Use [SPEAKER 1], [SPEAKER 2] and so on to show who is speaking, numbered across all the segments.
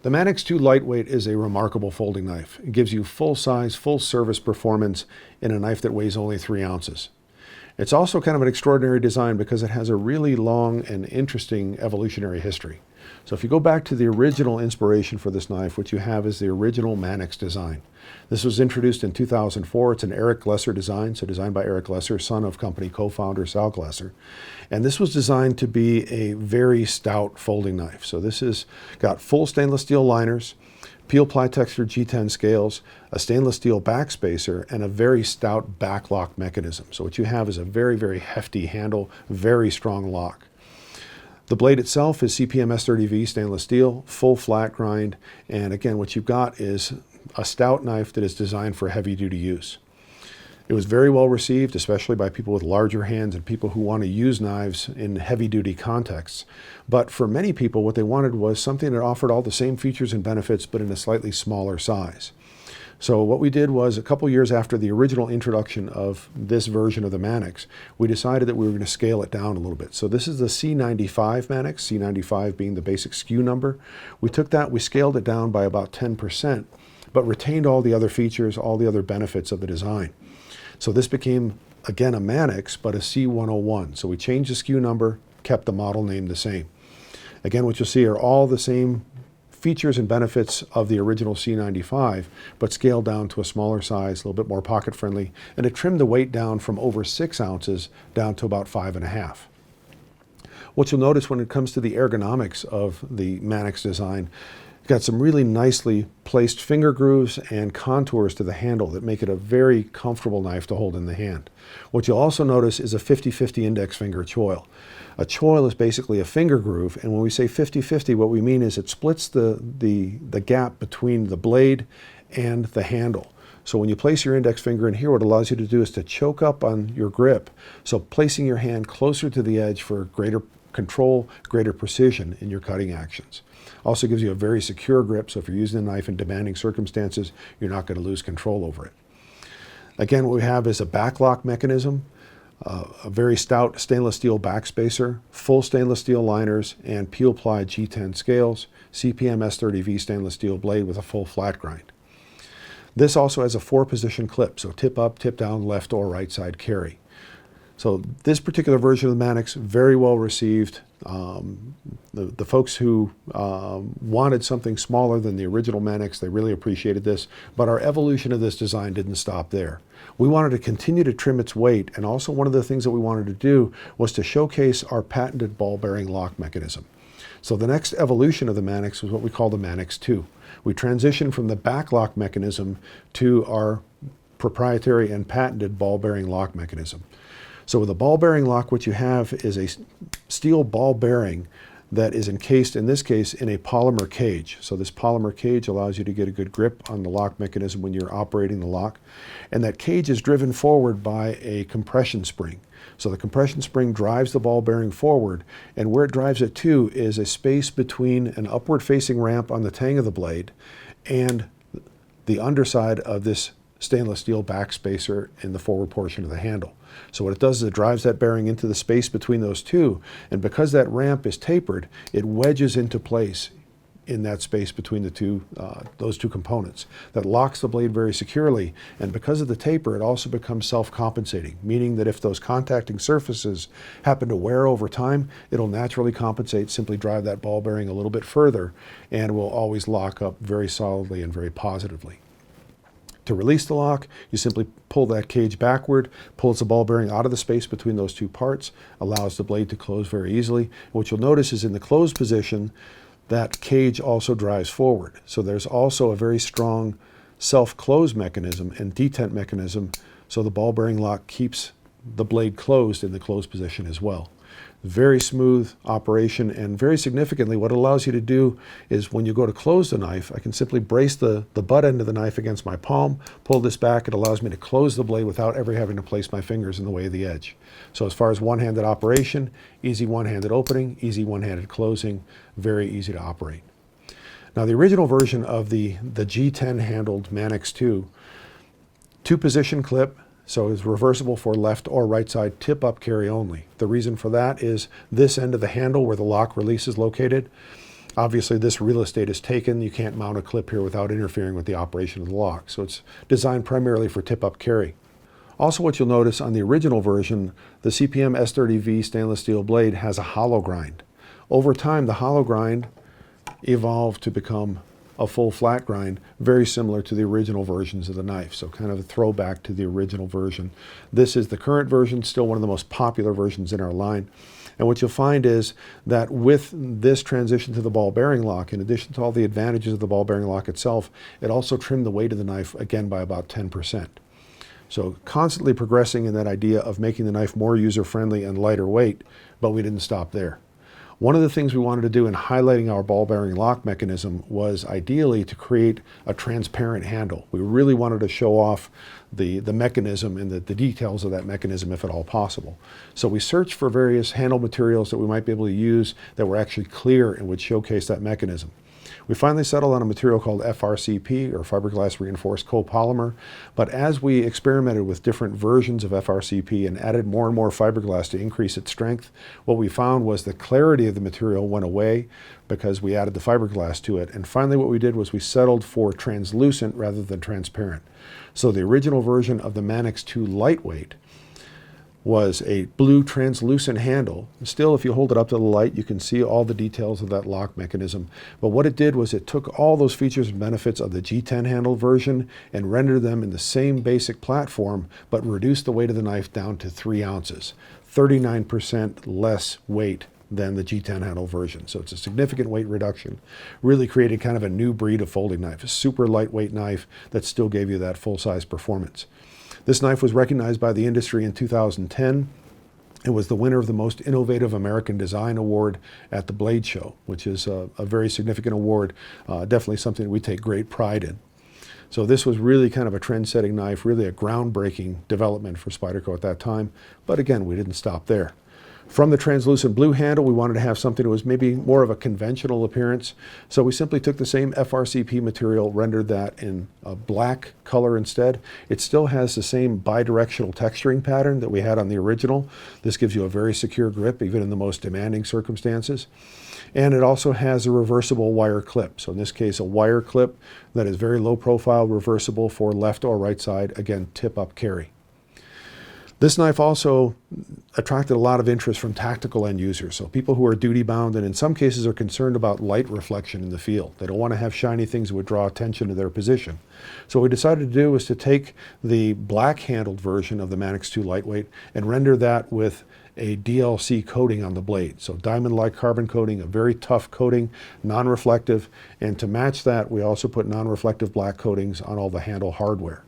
[SPEAKER 1] The Manix 2 Lightweight is a remarkable folding knife. It gives you full-size, full-service performance in a knife that weighs only 3 ounces. It's also kind of an extraordinary design because it has a really long and interesting evolutionary history. So if you go back to the original inspiration for this knife, what you have is the original Manix design. This was introduced in 2004. It's an Eric Glesser design, so designed by Eric Glesser, son of company co-founder Sal Glesser. And this was designed to be a very stout folding knife. So this has got full stainless steel liners, peel ply textured G10 scales, a stainless steel backspacer, and a very stout backlock mechanism. So what you have is a very, very hefty handle, very strong lock. The blade itself is CPM S30V stainless steel, full flat grind, and again, what you've got is a stout knife that is designed for heavy duty use. It was very well received, especially by people with larger hands and people who want to use knives in heavy duty contexts. But for many people, what they wanted was something that offered all the same features and benefits, but in a slightly smaller size. So what we did was, a couple years after the original introduction of this version of the Manix, we decided that we were going to scale it down a little bit. So this is the C95 Manix, C95 being the basic SKU number. We took that, we scaled it down by about 10%, but retained all the other features, all the other benefits of the design. So this became, again, a Manix, but a C101. So we changed the SKU number, kept the model name the same. Again, what you'll see are all the same features and benefits of the original C95, but scaled down to a smaller size, a little bit more pocket friendly, and it trimmed the weight down from over 6 ounces down to about 5.5. What you'll notice when it comes to the ergonomics of the Manix design, it's got some really nicely placed finger grooves and contours to the handle that make it a very comfortable knife to hold in the hand. What you'll also notice is a 50-50 index finger choil. A choil is basically a finger groove, and when we say 50-50, what we mean is it splits the gap between the blade and the handle. So when you place your index finger in here, what it allows you to do is to choke up on your grip. So placing your hand closer to the edge for greater control, greater precision in your cutting actions. Also gives you a very secure grip, so if you're using a knife in demanding circumstances, you're not going to lose control over it. Again, what we have is a backlock mechanism, a very stout stainless steel backspacer, full stainless steel liners, and peel ply G10 scales, CPM S30V stainless steel blade with a full flat grind. This also has a 4-position clip, so tip up, tip down, left or right side carry. So this particular version of the Manix, very well received. The folks who wanted something smaller than the original Manix, they really appreciated this, but our evolution of this design didn't stop there. We wanted to continue to trim its weight, and also one of the things that we wanted to do was to showcase our patented ball bearing lock mechanism. So the next evolution of the Manix was what we call the Manix 2. We transitioned from the backlock mechanism to our proprietary and patented ball bearing lock mechanism. So with a ball bearing lock, what you have is a steel ball bearing that is encased, in this case, in a polymer cage. So this polymer cage allows you to get a good grip on the lock mechanism when you're operating the lock. And that cage is driven forward by a compression spring. So the compression spring drives the ball bearing forward, and where it drives it to is a space between an upward facing ramp on the tang of the blade and the underside of this stainless steel backspacer in the forward portion of the handle. So what it does is it drives that bearing into the space between those two, and because that ramp is tapered, it wedges into place in that space between the two, those two components. That locks the blade very securely, and because of the taper, it also becomes self-compensating, meaning that if those contacting surfaces happen to wear over time, it'll naturally compensate, simply drive that ball bearing a little bit further, and will always lock up very solidly and very positively. To release the lock, you simply pull that cage backward, pulls the ball bearing out of the space between those two parts, allows the blade to close very easily. What you'll notice is in the closed position, that cage also drives forward. So there's also a very strong self-close mechanism and detent mechanism, so the ball bearing lock keeps the blade closed in the closed position as well. Very smooth operation, and very significantly, what it allows you to do is when you go to close the knife, I can simply brace the butt end of the knife against my palm, pull this back. It allows me to close the blade without ever having to place my fingers in the way of the edge. So as far as one-handed operation, easy one-handed opening, easy one-handed closing, very easy to operate. Now the original version of the G10 handled Manix 2, 2-position clip, so it's reversible for left or right side tip up carry only. The reason for that is this end of the handle where the lock release is located Obviously, this real estate is taken. You can't mount a clip here without interfering with the operation of the lock. So it's designed primarily for tip-up carry. Also, what you'll notice on the original version, the CPM S30V stainless steel blade has a hollow grind. Over time, the hollow grind evolved to become a full flat grind, very similar to the original versions of the knife. So kind of a throwback to the original version. This is the current version, still one of the most popular versions in our line. And what you'll find is that with this transition to the ball bearing lock, in addition to all the advantages of the ball bearing lock itself, it also trimmed the weight of the knife again by about 10%. So constantly progressing in that idea of making the knife more user-friendly and lighter weight, but we didn't stop there. One of the things we wanted to do in highlighting our ball bearing lock mechanism was ideally to create a transparent handle. We really wanted to show off the mechanism and the details of that mechanism if at all possible. So we searched for various handle materials that we might be able to use that were actually clear and would showcase that mechanism. We finally settled on a material called FRCP, or fiberglass reinforced copolymer, but as we experimented with different versions of FRCP and added more and more fiberglass to increase its strength, what we found was the clarity of the material went away because we added the fiberglass to it. And finally what we did was we settled for translucent rather than transparent. So the original version of the Manix 2 Lightweight was a blue translucent handle. Still, if you hold it up to the light, you can see all the details of that lock mechanism. But what it did was it took all those features and benefits of the G10 handle version and rendered them in the same basic platform, but reduced the weight of the knife down to 3 ounces, 39% less weight than the G10 handle version. So it's a significant weight reduction. Really created kind of a new breed of folding knife, a super lightweight knife that still gave you that full-size performance. This knife was recognized by the industry in 2010. It was the winner of the Most Innovative American Design Award at the Blade Show, which is a very significant award, definitely something we take great pride in. So this was really kind of a trend-setting knife, really a groundbreaking development for Spyderco at that time. But again, we didn't stop there. From the translucent blue handle, we wanted to have something that was maybe more of a conventional appearance. So we simply took the same FRCP material, rendered that in a black color instead. It still has the same bidirectional texturing pattern that we had on the original. This gives you a very secure grip, even in the most demanding circumstances. And it also has a reversible wire clip. So in this case, a wire clip that is very low profile, reversible for left or right side, again, tip-up carry. This knife also attracted a lot of interest from tactical end users, so people who are duty-bound and in some cases are concerned about light reflection in the field. They don't want to have shiny things that would draw attention to their position. So what we decided to do was to take the black-handled version of the Manix 2 Lightweight and render that with a DLC coating on the blade. So diamond-like carbon coating, a very tough coating, non-reflective, and to match that, we also put non-reflective black coatings on all the handle hardware.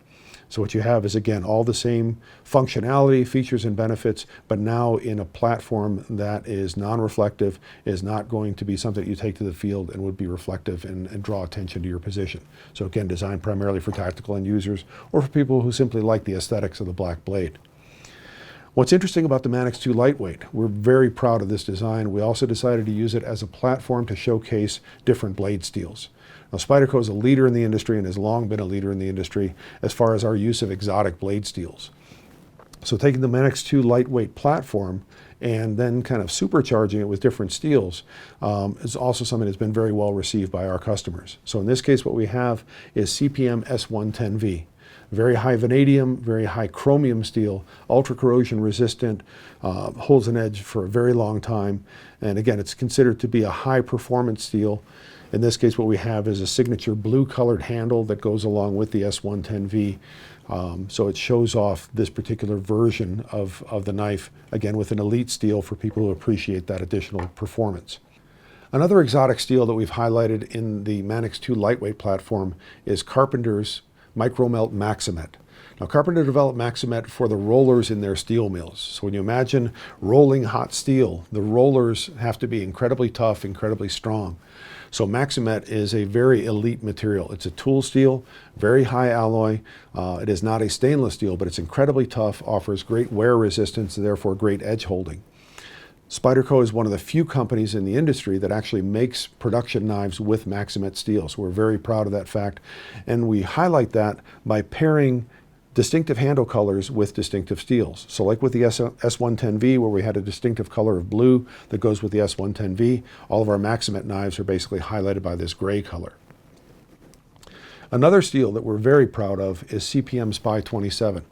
[SPEAKER 1] So what you have is, again, all the same functionality, features, and benefits, but now in a platform that is non-reflective, is not going to be something that you take to the field and would be reflective and draw attention to your position. So again, designed primarily for tactical end users or for people who simply like the aesthetics of the black blade. What's interesting about the Manix 2 Lightweight, we're very proud of this design. We also decided to use it as a platform to showcase different blade steels. Now, Spyderco is a leader in the industry and has long been a leader in the industry as far as our use of exotic blade steels. So taking the Manix 2 Lightweight platform and then kind of supercharging it with different steels is also something that's been very well received by our customers. So in this case, what we have is CPM S110V. Very high vanadium, very high chromium steel, ultra corrosion resistant, holds an edge for a very long time. And again, it's considered to be a high performance steel. In this case, what we have is a signature blue colored handle that goes along with the S110V. So it shows off this particular version of the knife, again, with an elite steel for people who appreciate that additional performance. Another exotic steel that we've highlighted in the Manix 2 Lightweight platform is Carpenter's Micromelt Maxamet. Now, Carpenter developed Maxamet for the rollers in their steel mills. So when you imagine rolling hot steel, the rollers have to be incredibly tough, incredibly strong. So Maxamet is a very elite material. It's a tool steel, very high alloy. It is not a stainless steel, but it's incredibly tough, offers great wear resistance, and therefore great edge holding. Spyderco is one of the few companies in the industry that actually makes production knives with Maxamet steel. So we're very proud of that fact. And we highlight that by pairing distinctive handle colors with distinctive steels. So like with the S110V, where we had a distinctive color of blue that goes with the S110V, all of our Maxamet knives are basically highlighted by this gray color. Another steel that we're very proud of is CPM Spy 27.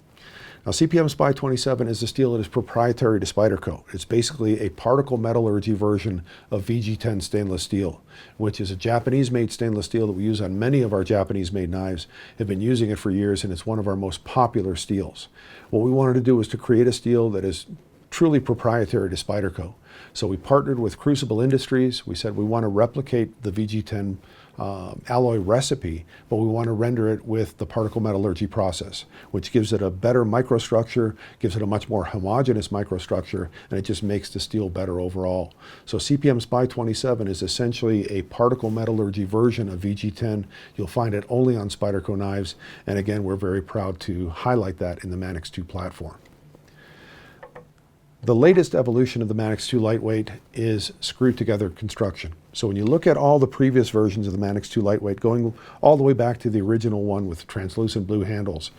[SPEAKER 1] Now, CPM Spy 27 is a steel that is proprietary to Spyderco. It's basically a particle metallurgy version of VG10 stainless steel, which is a Japanese-made stainless steel that we use on many of our Japanese-made knives. Have been using it for years, and it's one of our most popular steels. What we wanted to do was to create a steel that is truly proprietary to Spyderco. So we partnered with Crucible Industries. We said we want to replicate the VG10 alloy recipe, but we want to render it with the particle metallurgy process, which gives it a better microstructure, gives it a much more homogeneous microstructure, and it just makes the steel better overall. So CPM Spy 27 is essentially a particle metallurgy version of VG10. You'll find it only on Spyderco knives, and again, we're very proud to highlight that in the Manix 2 platform. The latest evolution of the Manix 2 Lightweight is screwed together construction. So when you look at all the previous versions of the Manix 2 Lightweight, going all the way back to the original one with translucent blue handles,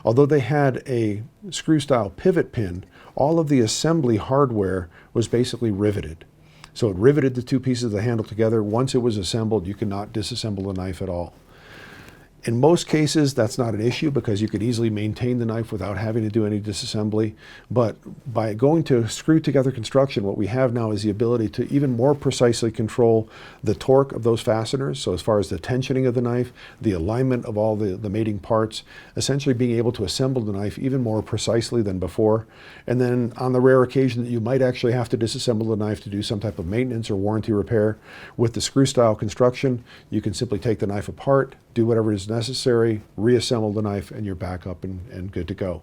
[SPEAKER 1] although they had a screw style pivot pin, all of the assembly hardware was basically riveted. So it riveted the two pieces of the handle together. Once it was assembled, you could not disassemble the knife at all. In most cases, that's not an issue because you could easily maintain the knife without having to do any disassembly. But by going to screw together construction, what we have now is the ability to even more precisely control the torque of those fasteners. So as far as the tensioning of the knife, the alignment of all the mating parts, essentially being able to assemble the knife even more precisely than before. And then on the rare occasion that you might actually have to disassemble the knife to do some type of maintenance or warranty repair, with the screw style construction, you can simply take the knife apart, do whatever is necessary, reassemble the knife, and you're back up and good to go.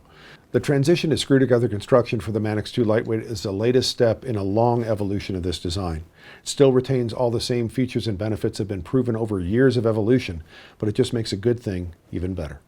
[SPEAKER 1] The transition to screw together construction for the Manix 2 Lightweight is the latest step in a long evolution of this design. It still retains all the same features and benefits that have been proven over years of evolution, but it just makes a good thing even better.